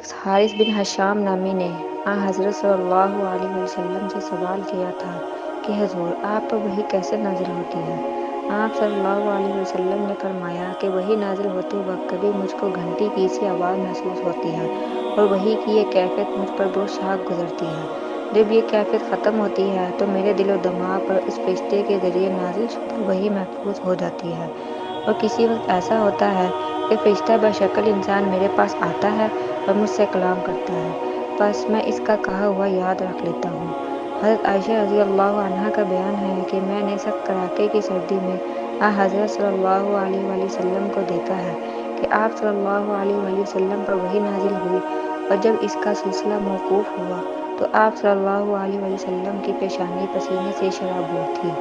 हारिस बिन हशाम नामी ने हज़रत सल्लल्लाहु अलैहि वसल्लम से सवाल किया था कि हुज़ूर, आप पर वही कैसे नाज़िल होती है। आप सल्लल्लाहु अलैहि वसल्लम ने फरमाया कि वही नाज़िल होते वक्त कभी मुझको घंटी की सी आवाज़ महसूस होती है और वही की ये कैफियत मुझ पर बहुत शाख गुजरती है। जब ये कैफियत ख़त्म होती है तो मेरे दिलो दिमाग पर इस फरिश्ते के ज़रिए नाज़िल शुदा वही महफूज हो जाती है और किसी वक्त ऐसा होता है कि फरिश्ता बशक्ल इंसान मेरे पास आता है और मुझसे कलाम करता है, बस मैं इसका कहा हुआ याद रख लेता हूँ। हज़रत आयशा रज़ी अल्लाह अन्हा का बयान है कि मैंने सख्त कड़ाके की सर्दी में हज़रत सल्लल्लाहु अलैहि वसल्लम को देखा है कि आप सल्लल्लाहु अलैहि वसल्लम पर वही नाजिल हुई और जब इसका सिलसिला मौकूफ़ हुआ तो आप सल्लल्लाहु अलैहि वसल्लम की पेशानी पसीने से शराबूर थी।